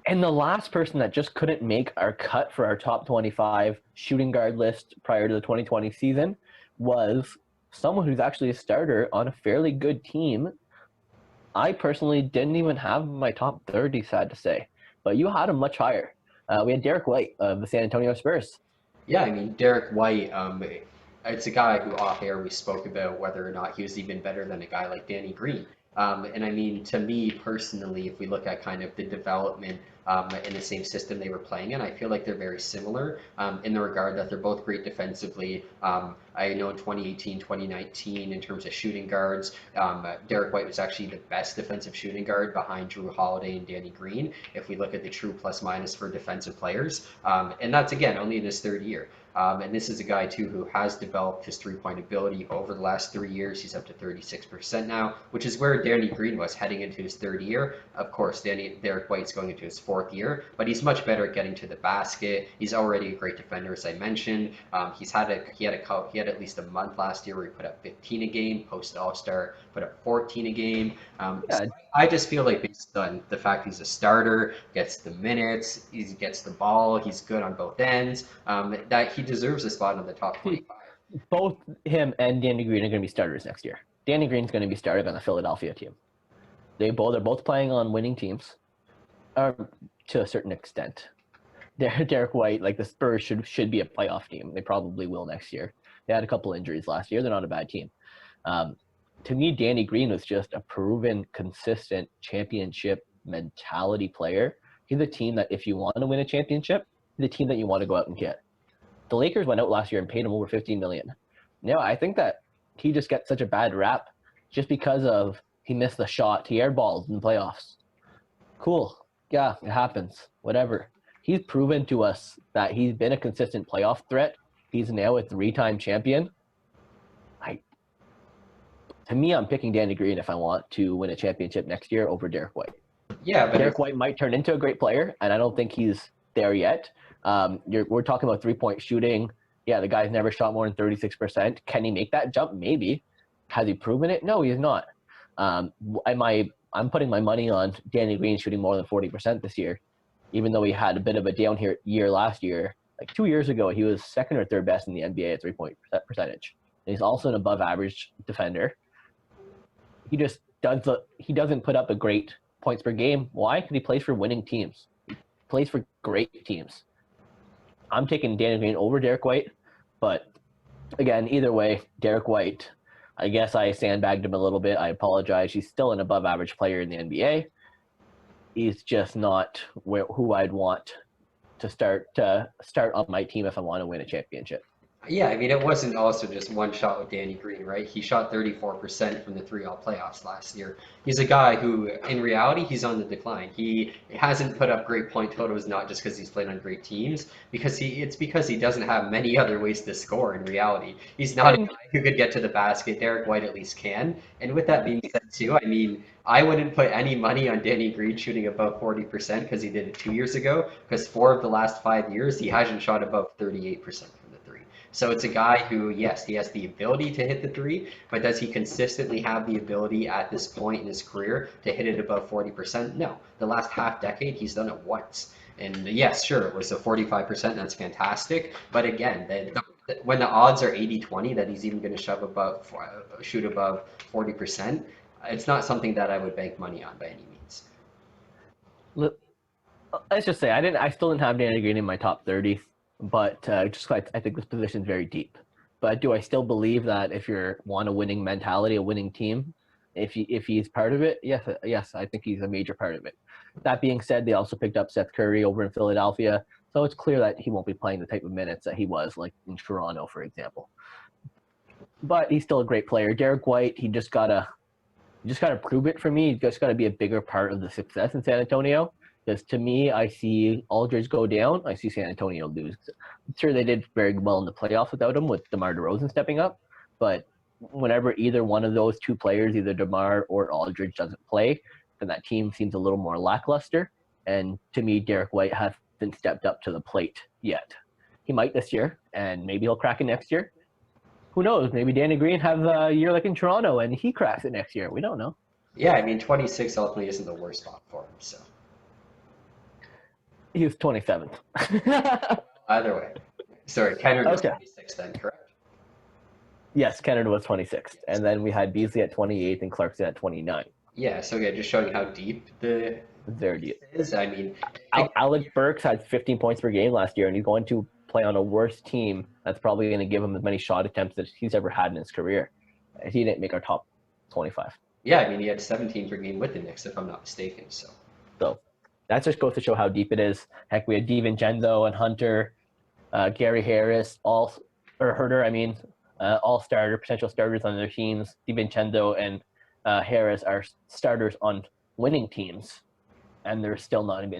And the last person that just couldn't make our cut for our top 25 shooting guard list prior to the 2020 season was someone who's actually a starter on a fairly good team. I personally didn't even have my top 30, sad to say, but you had him much higher. We had Derrick White of the San Antonio Spurs. Yeah, I mean, Derek White, it's a guy who off air we spoke about whether or not he was even better than a guy like Danny Green. And I mean, to me personally, if we look at kind of the development in the same system they were playing in, I feel like they're very similar in the regard that they're both great defensively. I know in 2018, 2019, in terms of shooting guards, Derek White was actually the best defensive shooting guard behind Drew Holiday and Danny Green, if we look at the true plus minus for defensive players. And that's, again, only in his third year. And this is a guy, too, who has developed his three-point ability over the last 3 years. He's up to 36% now, which is where Danny Green was heading into his third year. Of course, Derek White's going into his fourth year, but he's much better at getting to the basket. He's already a great defender, as I mentioned. He had at least a month last year where he put up 15 a game. Post All-Star, put up 14 a game. So Yeah, I just feel like based on the fact he's a starter, gets the minutes, he gets the ball, he's good on both ends, that he deserves a spot in the top 25. both him and Danny Green are going to be starters next year. Danny Green's going to be starting on the Philadelphia team. They're both playing on winning teams, to a certain extent. Derek White, like the Spurs, should be a playoff team. They probably will next year. They had a couple injuries last year. They're not a bad team. Um, to me, Danny Green was just a proven, consistent championship mentality player. He's a team that if you want to win a championship, the team that you want to go out and get. The Lakers went out last year and paid him over 15 million. Now, I think that he just gets such a bad rap just because of he missed the shot, he airballs in the playoffs. Cool. Yeah, it happens. Whatever. He's proven to us that he's been a consistent playoff threat. He's now a three-time champion. I, to me, I'm picking Danny Green if I want to win a championship next year over Derek White. Yeah, but Derek White might turn into a great player, and I don't think he's there yet. We're talking about three-point shooting. Yeah, the guy's never shot more than 36%. Can he make that jump? Maybe. Has he proven it? No, he's not. I'm putting my money on Danny Green shooting more than 40% this year, even though he had a bit of a down year last year. Like 2 years ago, he was second or third best in the NBA at three-point percentage. And he's also an above-average defender. He doesn't put up a great points per game. Why? Because he plays for winning teams. He plays for great teams. I'm taking Danny Green over Derek White, but again, either way, Derek White, I guess I sandbagged him a little bit. I apologize. He's still an above-average player in the NBA. He's just not who I'd want to start on my team if I want to win a championship. yeah, I mean, it wasn't also just one shot with Danny Green, right? He shot 34% from the three all playoffs last year. He's a guy who, in reality, he's on the decline. He hasn't put up great point totals, not just because he's played on great teams, it's because he doesn't have many other ways to score in reality. He's not a And guy who could get to the basket. Derek White at least can. And with that being said, too, I mean, I wouldn't put any money on Danny Green shooting above 40% because he did it 2 years ago, because 4 of the last 5 years, he hasn't shot above 38% from the three. So it's a guy who, yes, he has the ability to hit the three, but does he consistently have the ability at this point in his career to hit it above 40%? No. The last half decade, he's done it once. And yes, sure, it was a 45%. That's fantastic. But again, when the odds are 80-20 that he's even going to shoot above 40%, it's not something that I would bank money on by any means. let's just say I still didn't have Danny Green in my top 30, but I think this position is very deep. But do I still believe that if you want a winning mentality, a winning team, if he's part of it, yes, I think he's a major part of it. That being said, they also picked up Seth Curry over in Philadelphia, so it's clear that he won't be playing the type of minutes that he was like in Toronto, for example. But he's still a great player. Derek White, he just gotta prove it for me. He's just gotta be a bigger part of the success in San Antonio. Because to me, I see Aldridge go down. I see San Antonio lose. I'm sure they did very well in the playoffs without him, with DeMar DeRozan stepping up. But whenever either one of those two players, either DeMar or Aldridge, doesn't play, then that team seems a little more lackluster. And to me, Derek White hasn't stepped up to the plate yet. He might this year, and maybe he'll crack it next year. Who knows? Maybe Danny Green has a year like in Toronto, and he cracks it next year. We don't know. Yeah, I mean, 26 ultimately isn't the worst spot for him. So He was 27th. Either way. Sorry, Kennard was Okay. 26 then, correct? Yes, Kennard was 26th. And then we had Beasley at 28th and Clarkson at 29. Yeah, so yeah, just showing how deep the Very East deep. is. I mean, again, Alec Burks had 15 points per game last year, and he's going to play on a worse team that's probably going to give him as many shot attempts as he's ever had in his career. He didn't make our top 25. yeah, I mean, he had 17 per game with the Knicks, if I'm not mistaken. So that just goes to show how deep it is. Heck, we had DiVincenzo and Hunter, Gary Harris, Herder, all potential starters on their teams. DiVincenzo and Harris are starters on winning teams, and they're still not in